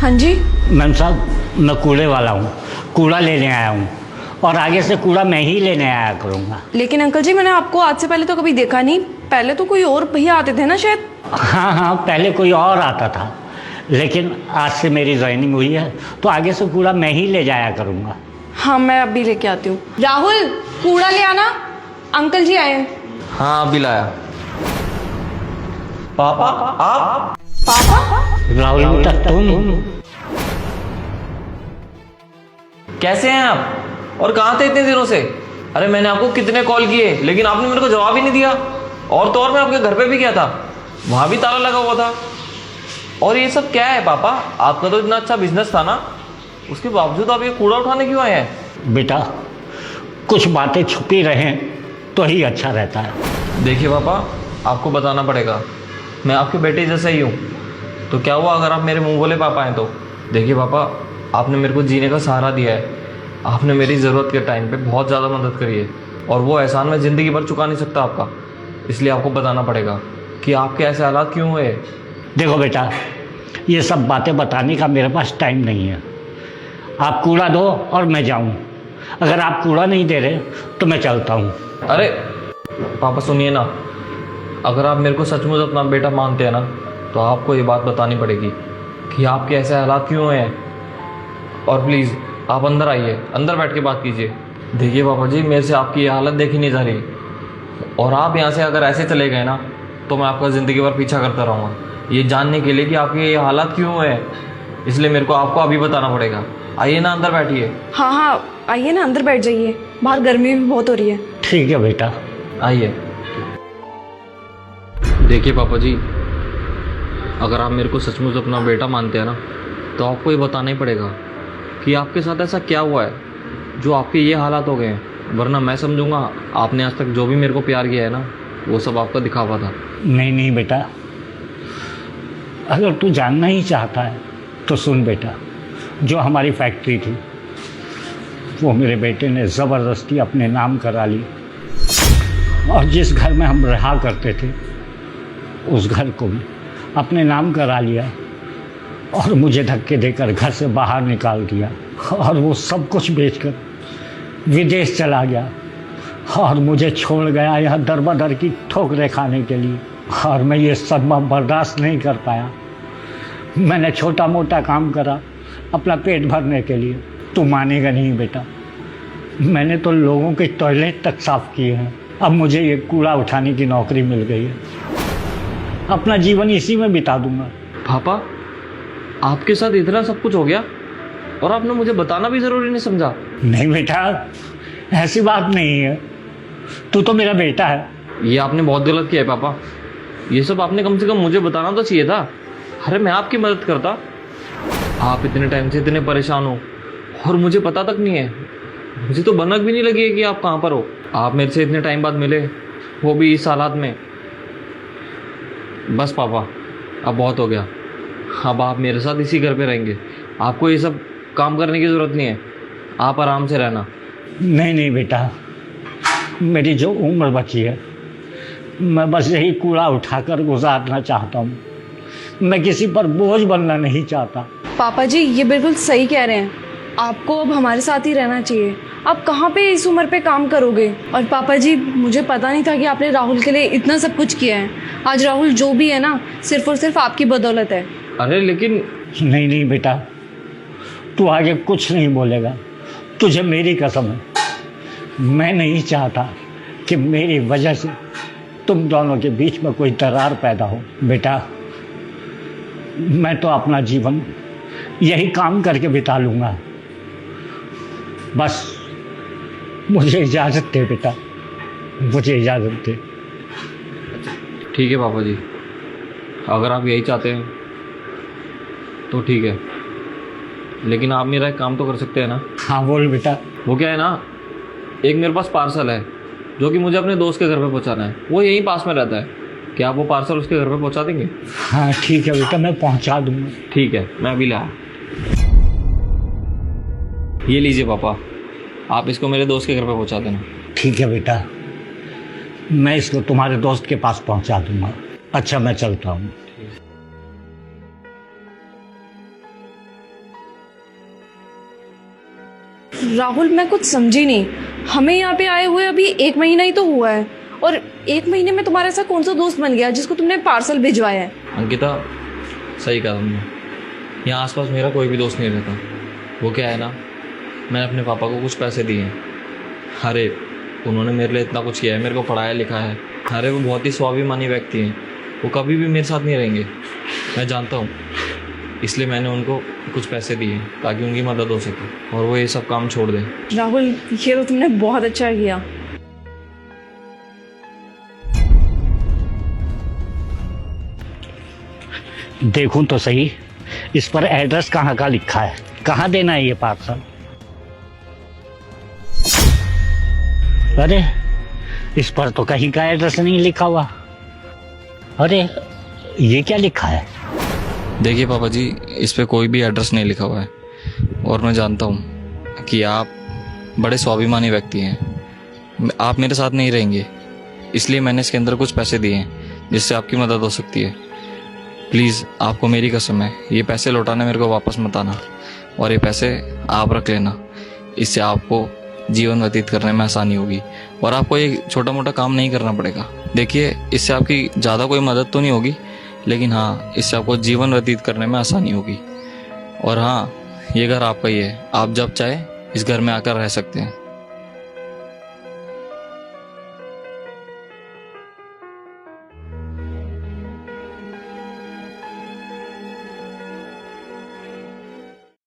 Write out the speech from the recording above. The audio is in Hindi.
हाँ जी। मैम साहब, मैं कूड़े वाला हूँ, कूड़ा लेने आया हूँ और आगे से कूड़ा मैं ही लेने आया करूँगा। लेकिन अंकल जी, मैंने आपको आज से पहले तो कभी देखा नहीं। पहले तो कोई और भैया आते थे ना शायद। हाँ हाँ, पहले कोई और आता था, लेकिन आज से मेरी ज्वाइनिंग हुई है तो आगे से कूड़ा मैं ही ले जाया करूँगा। हाँ, मैं अभी लेके आती हूँ। राहुल, कूड़ा ले आना, अंकल जी आए हैं। हाँ अभी लाया। पापा आप? पापा? राहुल बेटा, तुम कैसे हैं आप? और कहाँ थे इतने दिनों से? अरे मैंने आपको कितने कॉल किए लेकिन आपने मेरे को जवाब ही नहीं दिया। और तो और मैं आपके घर पे भी गया था, वहाँ भी ताला लगा हुआ था। और ये सब क्या है पापा? आपका तो इतना अच्छा बिजनेस था ना, उसके बावजूद आप ये कूड़ा उठाने क्यों आए हैं? बेटा, कुछ बातें छुपी रहें तो ही अच्छा रहता है। देखिए पापा, आपको बताना पड़ेगा, मैं आपके बेटे जैसा ही हूँ। तो क्या हुआ अगर आप मेरे मुंह बोले पापा हैं तो? देखिए पापा, आपने मेरे को जीने का सहारा दिया है, आपने मेरी ज़रूरत के टाइम पे बहुत ज़्यादा मदद करी है, और वो एहसान मैं ज़िंदगी भर चुका नहीं सकता आपका। इसलिए आपको बताना पड़ेगा कि आपके ऐसे हालात क्यों हुए। देखो बेटा, ये सब बातें बताने का मेरे पास टाइम नहीं है। आप कूड़ा दो और मैं जाऊँ। अगर आप कूड़ा नहीं दे रहे तो मैं चलता हूँ। अरे पापा सुनिए ना, अगर आप मेरे को सचमुच अपना बेटा मानते हैं ना, तो आपको ये बात बतानी पड़ेगी कि आपके ऐसे हालात क्यों हुए हैं। और प्लीज़ आप अंदर आइए, अंदर बैठ के बात कीजिए। देखिए पापा जी, मेरे से आपकी ये हालत देखी नहीं जा रही, और आप यहाँ से अगर ऐसे चले गए ना तो मैं आपका ज़िंदगी भर पीछा करता रहूँगा, ये जानने के लिए कि आपके ये हालात क्यों हुए हैं। इसलिए मेरे को आपको अभी बताना पड़ेगा। आइए ना, अंदर बैठिए। हाँ हाँ, आइए ना, अंदर बैठ जाइए, बाहर गर्मी भी बहुत हो रही है। ठीक है बेटा। आइए। देखिए पापा जी, अगर आप मेरे को सचमुच अपना बेटा मानते हैं ना, तो आपको ये बताना ही पड़ेगा कि आपके साथ ऐसा क्या हुआ है जो आपके ये हालात हो गए हैं। वरना मैं समझूंगा आपने आज तक जो भी मेरे को प्यार किया है ना, वो सब आपका दिखावा था। नहीं नहीं बेटा, अगर तू जानना ही चाहता है तो सुन बेटा, जो हमारी फैक्ट्री थी वो मेरे बेटे ने ज़बरदस्ती अपने नाम करा ली, और जिस घर में हम रहा करते थे उस घर को भी अपने नाम करा लिया, और मुझे धक्के देकर घर से बाहर निकाल दिया, और वो सब कुछ बेचकर विदेश चला गया और मुझे छोड़ गया यहाँ दर बदर की ठोकरें खाने के लिए। और मैं ये सदमा बर्दाश्त नहीं कर पाया। मैंने छोटा मोटा काम करा अपना पेट भरने के लिए। तू मानेगा नहीं बेटा, मैंने तो लोगों के टॉयलेट तक साफ किए हैं। अब मुझे ये कूड़ा उठाने की नौकरी मिल गई है, अपना जीवन इसी में बिता दूंगा। पापा, आपके साथ इतना सब कुछ हो गया और आपने मुझे बताना भी ज़रूरी नहीं समझा? नहीं बेटा, ऐसी बात नहीं है, तू तो मेरा बेटा है। ये आपने बहुत गलत किया है पापा। ये सब आपने कम से कम मुझे बताना तो चाहिए था। अरे मैं आपकी मदद करता। आप इतने टाइम से इतने परेशान हो और मुझे पता तक नहीं है। मुझे तो भनक भी नहीं लगी है कि आप कहाँ पर हो। आप मेरे से इतने टाइम बाद मिले, वो भी इस हालात में। बस पापा, अब बहुत हो गया। अब आप मेरे साथ इसी घर पे रहेंगे। आपको ये सब काम करने की ज़रूरत नहीं है, आप आराम से रहना। नहीं नहीं बेटा, मेरी जो उम्र बची है मैं बस यही कूड़ा उठाकर गुजारना चाहता हूँ। मैं किसी पर बोझ बनना नहीं चाहता। पापा जी, ये बिल्कुल सही कह रहे हैं, आपको अब हमारे साथ ही रहना चाहिए। आप कहाँ पे इस उम्र पे काम करोगे? और पापा जी, मुझे पता नहीं था कि आपने राहुल के लिए इतना सब कुछ किया है। आज राहुल जो भी है ना, सिर्फ और सिर्फ आपकी बदौलत है। अरे लेकिन नहीं नहीं बेटा, तू आगे कुछ नहीं बोलेगा, तुझे मेरी कसम है। मैं नहीं चाहता कि मेरी वजह से तुम दोनों के बीच में कोई दरार पैदा हो। बेटा, मैं तो अपना जीवन यही काम करके बिता लूँगा। बस मुझे इजाज़त दे बेटा, मुझे इजाज़त दे। ठीक है पापा जी, अगर आप यही चाहते हैं तो ठीक है, लेकिन आप मेरा एक काम तो कर सकते हैं ना? हाँ बोल बेटा। वो क्या है ना, एक मेरे पास पार्सल है जो कि मुझे अपने दोस्त के घर पे पहुंचाना है। वो यहीं पास में रहता है। क्या आप वो पार्सल उसके घर पे पहुंचा देंगे? हाँ ठीक है बेटा, मैं पहुंचा दूंगा। ठीक है, मैं अभी लाया। ये लीजिए पापा, आप इसको मेरे दोस्त के घर पे पहुंचा देना। ठीक है बेटा, मैं इसको तुम्हारे दोस्त के पास पहुंचा दूंगा। अच्छा, मैं चलता हूँ। राहुल मैं कुछ समझी नहीं, हमें यहाँ पे आए हुए अभी 1 महीना ही तो हुआ है, और 1 महीने में तुम्हारा ऐसा कौन सा दोस्त बन गया जिसको तुमने पार्सल भिजवाया है? अंकिता, सही कहा तुमने। यहाँ आसपास मेरा कोई भी दोस्त नहीं रहता। वो क्या है ना, मैंने अपने पापा को कुछ पैसे दिए हैं। अरे उन्होंने मेरे लिए इतना कुछ किया है, मेरे को पढ़ाया लिखा है। अरे वो बहुत ही स्वाभिमानी व्यक्ति हैं, वो कभी भी मेरे साथ नहीं रहेंगे, मैं जानता हूँ। इसलिए मैंने उनको कुछ पैसे दिए ताकि उनकी मदद हो सके और वो ये सब काम छोड़ दें। राहुल ये तो तुमने बहुत अच्छा किया। देखूं तो सही, इस पर एड्रेस कहाँ का लिखा है, कहाँ देना है ये पार्सल? अरे इस पर तो कहीं का एड्रेस नहीं लिखा हुआ। अरे ये क्या लिखा है? देखिए पापा जी, इस पे कोई भी एड्रेस नहीं लिखा हुआ है और मैं जानता हूँ कि आप बड़े स्वाभिमानी व्यक्ति हैं। आप मेरे साथ नहीं रहेंगे, इसलिए मैंने इसके अंदर कुछ पैसे दिए हैं जिससे आपकी मदद हो सकती है। प्लीज़ आपको मेरी कसम है, ये पैसे लौटाने मेरे को वापस मत आना और ये पैसे आप रख लेना। इससे आपको जीवन व्यतीत करने में आसानी होगी और आपको ये छोटा मोटा काम नहीं करना पड़ेगा। देखिए इससे आपकी ज़्यादा कोई मदद तो नहीं होगी, लेकिन हाँ इससे आपको जीवन व्यतीत करने में आसानी होगी। और हाँ, ये घर आपका ही है, आप जब चाहे इस घर में आकर रह सकते हैं।